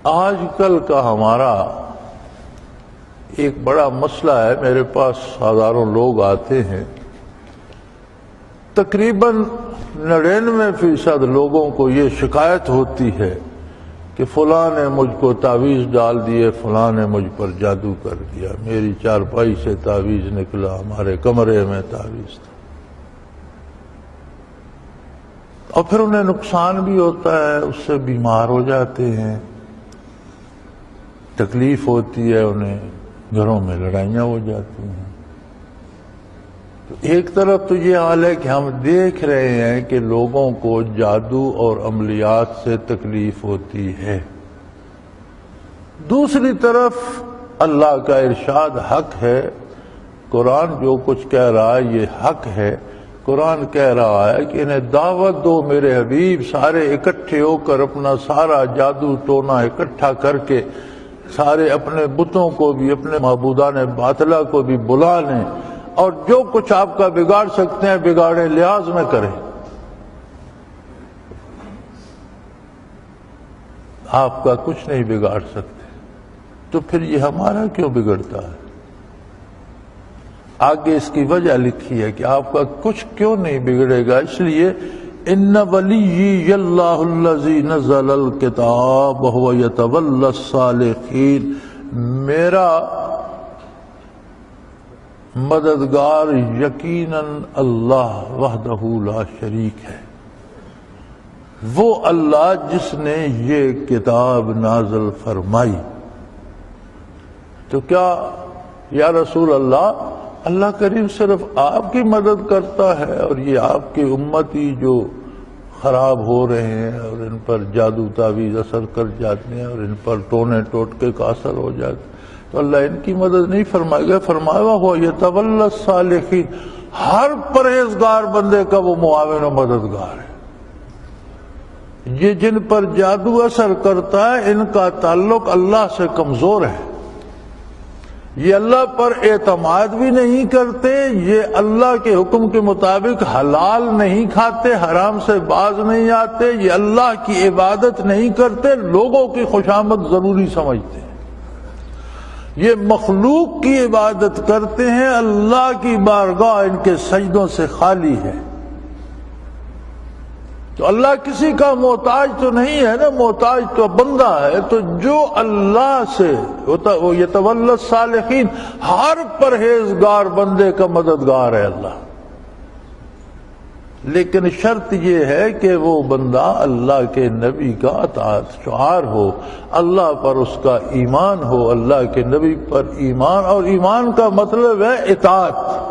آج کل کا ہمارا ایک بڑا مسئلہ ہے، میرے پاس ہزاروں لوگ آتے ہیں، تقریباً 99% لوگوں کو یہ شکایت ہوتی ہے کہ فلاں نے مجھ کو تعویذ ڈال دیے، فلاں نے مجھ پر جادو کر دیا، میری چارپائی سے تعویذ نکلا، ہمارے کمرے میں تعویذ تھا، اور پھر انہیں نقصان بھی ہوتا ہے، اس سے بیمار ہو جاتے ہیں، تکلیف ہوتی ہے انہیں، گھروں میں لڑائیاں ہو جاتی ہیں۔ تو ایک طرف تو یہ حال ہے کہ ہم دیکھ رہے ہیں کہ لوگوں کو جادو اور عملیات سے تکلیف ہوتی ہے، دوسری طرف اللہ کا ارشاد حق ہے، قرآن جو کچھ کہہ رہا ہے یہ حق ہے۔ قرآن کہہ رہا ہے کہ انہیں دعوت دو میرے حبیب، سارے اکٹھے ہو کر اپنا سارا جادو ٹونا اکٹھا کر کے سارے اپنے بتوں کو بھی، اپنے معبودان باطلہ کو بھی بلا لیں، اور جو کچھ آپ کا بگاڑ سکتے ہیں بگاڑیں، لحاظ میں کریں۔ آپ کا کچھ نہیں بگاڑ سکتے، تو پھر یہ ہمارا کیوں بگڑتا ہے؟ آگے اس کی وجہ لکھی ہے کہ آپ کا کچھ کیوں نہیں بگڑے گا، اس لیے ان ولی اللہ الذی نزل الکتاب وهو یتولی الصالحین، میرا مددگار یقیناً اللہ وحدہ لا شریک ہے، وہ اللہ جس نے یہ کتاب نازل فرمائی۔ تو کیا یا رسول اللہ، اللہ کریم صرف آپ کی مدد کرتا ہے، اور یہ آپ کی امتی جو خراب ہو رہے ہیں اور ان پر جادو تعویذ اثر کر جاتے ہیں اور ان پر ٹونے ٹوٹکے کا اثر ہو جاتا ہے، تو اللہ ان کی مدد نہیں فرمائے گا؟ فرمایا ہوا یتولی الصالحین، ہر پرہیزگار بندے کا وہ معاون و مددگار ہے۔ یہ جن پر جادو اثر کرتا ہے ان کا تعلق اللہ سے کمزور ہے، یہ اللہ پر اعتماد بھی نہیں کرتے، یہ اللہ کے حکم کے مطابق حلال نہیں کھاتے، حرام سے باز نہیں آتے، یہ اللہ کی عبادت نہیں کرتے، لوگوں کی خوشامد ضروری سمجھتے ہیں، یہ مخلوق کی عبادت کرتے ہیں، اللہ کی بارگاہ ان کے سجدوں سے خالی ہے۔ تو اللہ کسی کا محتاج تو نہیں ہے نا، محتاج تو بندہ ہے، تو جو اللہ سے وہ یتولی الصالحین، ہر پرہیزگار بندے کا مددگار ہے اللہ، لیکن شرط یہ ہے کہ وہ بندہ اللہ کے نبی کا اطاعت شعار ہو، اللہ پر اس کا ایمان ہو، اللہ کے نبی پر ایمان، اور ایمان کا مطلب ہے اطاعت۔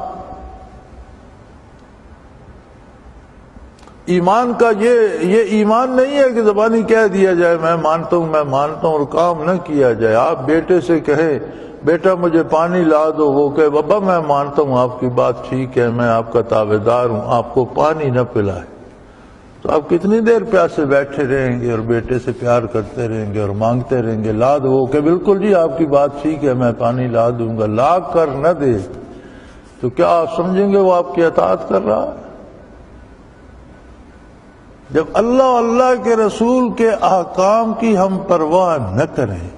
ایمان کا یہ ایمان نہیں ہے کہ زبانی کہہ دیا جائے میں مانتا ہوں اور کام نہ کیا جائے۔ آپ بیٹے سے کہیں بیٹا مجھے پانی لا دو، وہ کہے بابا میں مانتا ہوں آپ کی بات ٹھیک ہے، میں آپ کا تابعدار ہوں، آپ کو پانی نہ پلائے، تو آپ کتنی دیر پیاسے بیٹھے رہیں گے اور بیٹے سے پیار کرتے رہیں گے اور مانگتے رہیں گے لا دو، وہ کہ بالکل جی آپ کی بات ٹھیک ہے میں پانی لا دوں گا، لا کر نہ دے تو کیا آپ سمجھیں گے وہ آپ کی اطاعت کر رہا ہے؟ جب اللہ کے رسول کے احکام کی ہم پرواہ نہ کریں،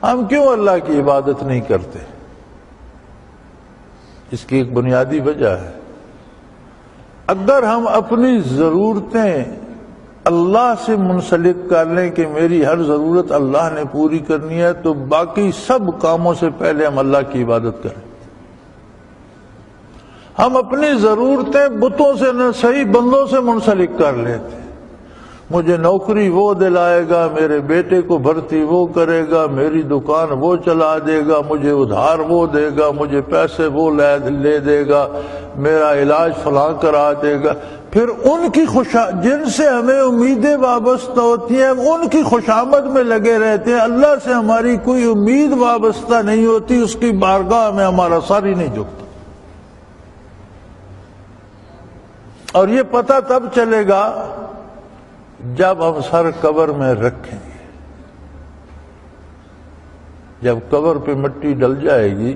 ہم کیوں اللہ کی عبادت نہیں کرتے؟ اس کی ایک بنیادی وجہ ہے، اگر ہم اپنی ضرورتیں اللہ سے منسلک کر لیں کہ میری ہر ضرورت اللہ نے پوری کرنی ہے، تو باقی سب کاموں سے پہلے ہم اللہ کی عبادت کریں۔ ہم اپنی ضرورتیں بتوں سے نہ صحیح بندوں سے منسلک کر لیتے، مجھے نوکری وہ دلائے گا، میرے بیٹے کو بھرتی وہ کرے گا، میری دکان وہ چلا دے گا، مجھے ادھار وہ دے گا، مجھے پیسے وہ لے دے گا، میرا علاج فلاں کرا دے گا، پھر ان کی جن سے ہمیں امیدیں وابستہ ہوتی ہیں ہم ان کی خوشامد میں لگے رہتے ہیں، اللہ سے ہماری کوئی امید وابستہ نہیں ہوتی، اس کی بارگاہ میں ہمارا سر ہی نہیں جھکتا۔ اور یہ پتہ تب چلے گا جب ہم سر قبر میں رکھیں گے، جب قبر پہ مٹی ڈل جائے گی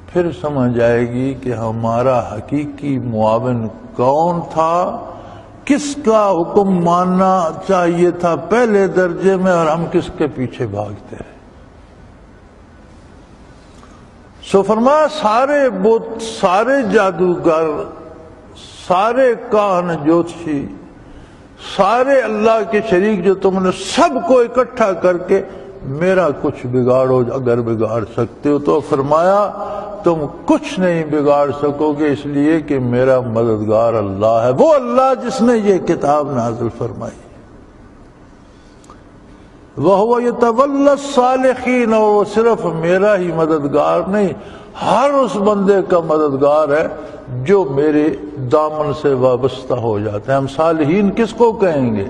پھر سمجھ آئے گی کہ ہمارا حقیقی معاون کون تھا، کس کا حکم ماننا چاہیے تھا پہلے درجے میں اور ہم کس کے پیچھے بھاگتے ہیں؟ سو فرمایا سارے بت، سارے جادوگر، سارے کاہن جوتشی، سارے اللہ کے شریک جو تم نے سب کو اکٹھا کر کے میرا کچھ بگاڑو اگر بگاڑ سکتے ہو تو فرمایا تم کچھ نہیں بگاڑ سکو گے، اس لیے کہ میرا مددگار اللہ ہے، وہ اللہ جس نے یہ کتاب نازل فرمائی۔ وَهُوَ يَتَوَلَّى الصَّالِحِينَ، اور وہ صرف میرا ہی مددگار نہیں، ہر اس بندے کا مددگار ہے جو میرے دامن سے وابستہ ہو جاتے ہیں۔ ہم صالحین کس کو کہیں گے؟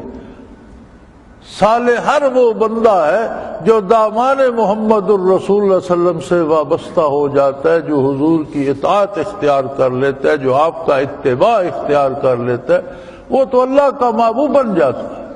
صالح ہر وہ بندہ ہے جو دامان محمد الرسول اللہ علیہ وسلم سے وابستہ ہو جاتا ہے، جو حضور کی اطاعت اختیار کر لیتا ہے، جو آپ کا اتباع اختیار کر لیتا ہے، وہ تو اللہ کا محبوب بن جاتا ہے۔